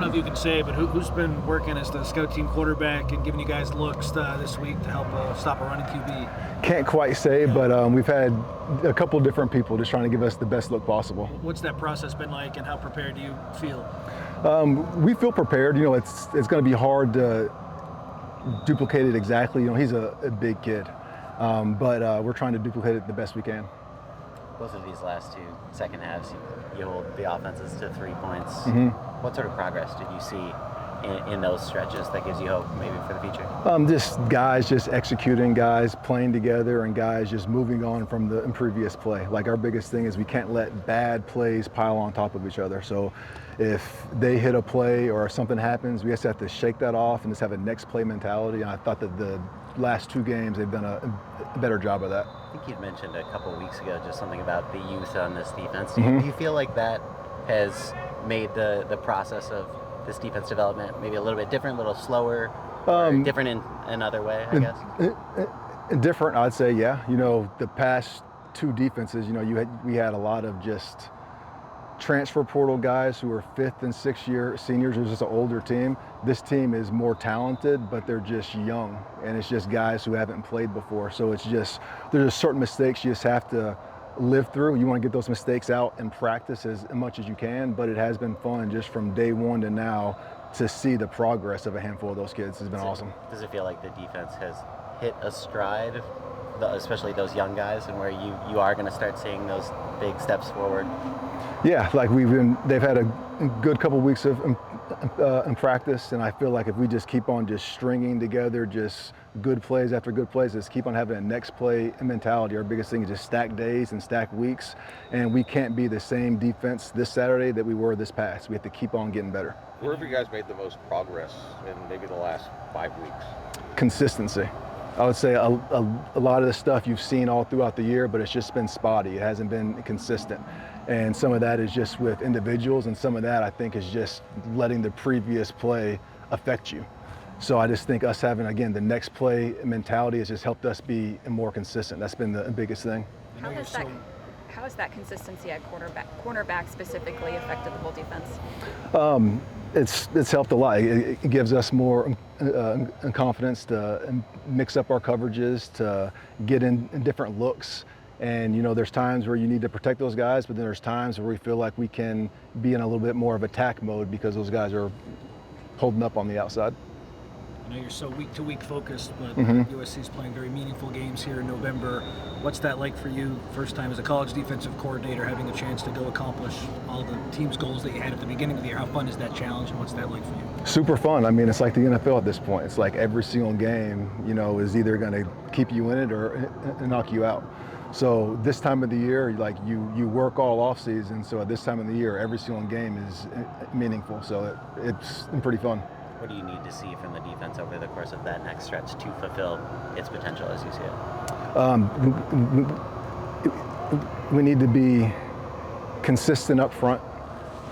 don't know if you can say, but who's been working as the scout team quarterback and giving you guys looks this week to help stop a running QB? Can't quite say, but we've had a couple different people just trying to give us the best look possible. What's that process been like, and how prepared do you feel? We feel prepared. It's going to be hard to duplicate it exactly. He's a big kid, but we're trying to duplicate it the best we can. Both of these last two second halves, you hold the offenses to 3 points. Mm-hmm. What sort of progress did you see in those stretches that gives you hope maybe for the future? Just guys just executing, guys playing together, and guys just moving on from the previous play. Like, our biggest thing is we can't let bad plays pile on top of each other. So if they hit a play or something happens, we just have to shake that off and just have a next play mentality. And I thought that the last two games they've done a better job of that. I think you'd mentioned a couple of weeks ago just something about the youth on this defense. Mm-hmm. Do you feel like that has made the process of this defense development maybe a little bit different, a little slower, or different in another way, I guess? Different, I'd say, yeah. The past two defenses, we had a lot of just transfer portal guys who were fifth and sixth year seniors. It was just an older team. This team is more talented, but they're just young, and it's just guys who haven't played before. So it's just, there's certain mistakes you just have to live through. You want to get those mistakes out and practice as much as you can, but it has been fun just from day one to now to see the progress of a handful of those kids. It's been awesome. Does it feel like the defense has hit a stride, especially those young guys, and where you are going to start seeing those big steps forward? Yeah, like they've had a good couple weeks of in practice, and I feel like if we just keep on just stringing together just good plays after good plays, just keep on having a next play mentality. Our biggest thing is just stack days and stack weeks, and we can't be the same defense this Saturday that we were this past. We have to keep on getting better. Where have you guys made the most progress in maybe the last 5 weeks? Consistency. I would say a lot of the stuff you've seen all throughout the year, but it's just been spotty. It hasn't been consistent. And some of that is just with individuals, and some of that I think is just letting the previous play affect you. So I just think us having, again, the next play mentality has just helped us be more consistent. That's been the biggest thing. How has that consistency at cornerback specifically affected the whole defense? It's helped a lot. It gives us more confidence to mix up our coverages, to get in different looks. And there's times where you need to protect those guys, but then there's times where we feel like we can be in a little bit more of attack mode because those guys are holding up on the outside. I know you're so week-to-week focused, but Mm-hmm. USC is playing very meaningful games here in November. What's that like for you, first time as a college defensive coordinator, having a chance to go accomplish all the team's goals that you had at the beginning of the year? How fun is that challenge, and what's that like for you? Super fun. I mean, it's like the NFL at this point. It's like every single game, is either going to keep you in it or knock you out. So this time of the year, like you work all off season. So at this time of the year, every single game is meaningful. So it's pretty fun. What do you need to see from the defense over the course of that next stretch to fulfill its potential as you see it? We need to be consistent up front.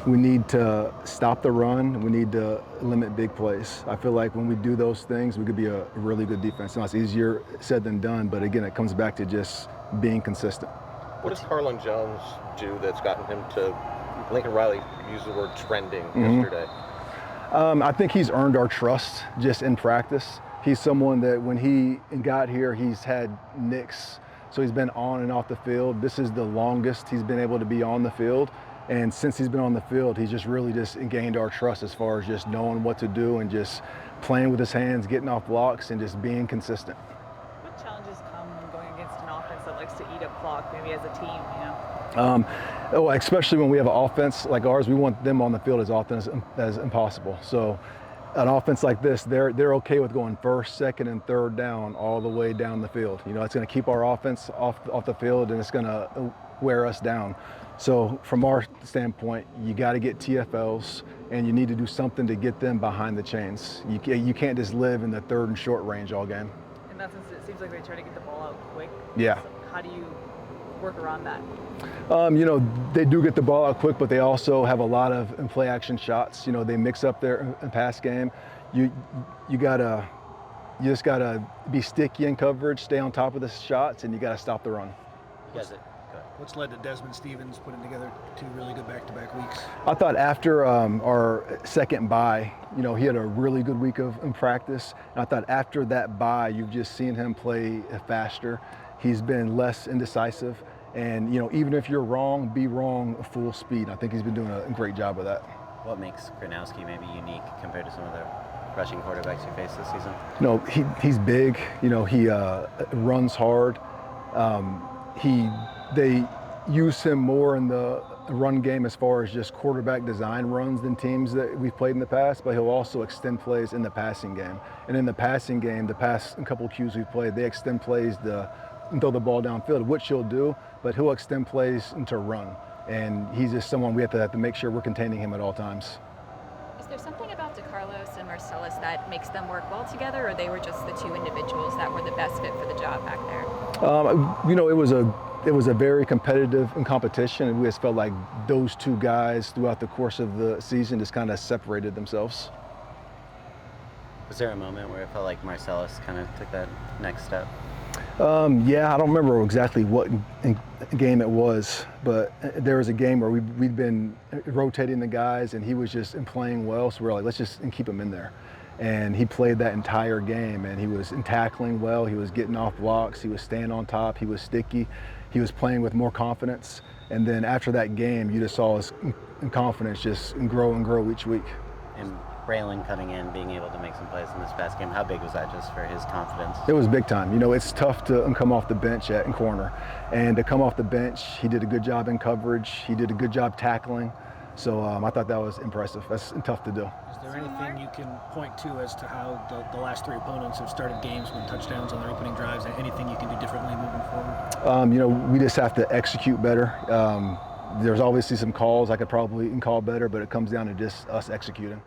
We need to stop the run. We need to limit big plays. I feel like when we do those things, we could be a really good defense. Now, it's easier said than done, but again, it comes back to just being consistent. What does Carlon Jones do that's gotten him to, Lincoln Riley used the word trending yesterday? I think he's earned our trust just in practice. He's someone that when he got here, he's had nicks. So he's been on and off the field. This is the longest he's been able to be on the field. And since he's been on the field, he's just really just gained our trust as far as just knowing what to do and just playing with his hands, getting off blocks, and just being consistent. What challenges come when going against an offense that likes to eat up clock, maybe as a team, Especially when we have an offense like ours, we want them on the field as often as possible. So an offense like this, they're okay with going first, second, and third down all the way down the field. It's going to keep our offense off the field, and it's going to wear us down. So from our standpoint, you got to get TFLs, and you need to do something to get them behind the chains. You can't just live in the third and short range all game. In that sense, it seems like they try to get the ball out quick. Yeah. So how do you work around that? They do get the ball out quick, but they also have a lot of play action shots. They mix up their pass game. You just gotta be sticky in coverage, stay on top of the shots, and you gotta stop the run. You guys, go ahead. What's led to Desmond Stevens putting together 2 really good back-to-back weeks? I thought after our second bye, you know, he had a really good week in practice. And I thought after that bye, you've just seen him play faster. He's been less indecisive. And, you know, even if you're wrong, be wrong full speed. I think he's been doing a great job of that. What makes Gronowski maybe unique compared to some of the rushing quarterbacks you faced this season? You know, he's big. You know, he runs hard. They use him more in the run game as far as just quarterback design runs than teams that we've played in the past, but he'll also extend plays in the passing game. And in the passing game, the past couple of Qs we've played, they extend plays and throw the ball downfield, which he'll do, but he'll extend plays into run. And he's just someone we have to make sure we're containing him at all times. Is there something about DeCarlos and Marcellus that makes them work well together, or they were just the 2 individuals that were the best fit for the job back there? You know, it was a very competitive competition, and we just felt like those 2 guys throughout the course of the season just kind of separated themselves. Was there a moment where it felt like Marcellus kind of took that next step? Yeah, I don't remember exactly what game it was, but there was a game where we'd been rotating the guys, and he was just playing well, so we were like, let's just keep him in there. And he played that entire game, and he was tackling well, he was getting off blocks, he was staying on top, he was sticky, he was playing with more confidence. And then after that game, you just saw his confidence just grow and grow each week. And Braylon cutting in, being able to make some plays in this past game, how big was that just for his confidence? It was big time. You know, it's tough to come off the bench in corner. And to come off the bench, he did a good job in coverage, he did a good job tackling. So I thought that was impressive. That's tough to do. Is there anything you can point to as to how the last 3 opponents have started games with touchdowns on their opening drives? Anything you can do differently moving forward? You know, we just have to execute better. There's obviously some calls I could probably call better, but it comes down to just us executing.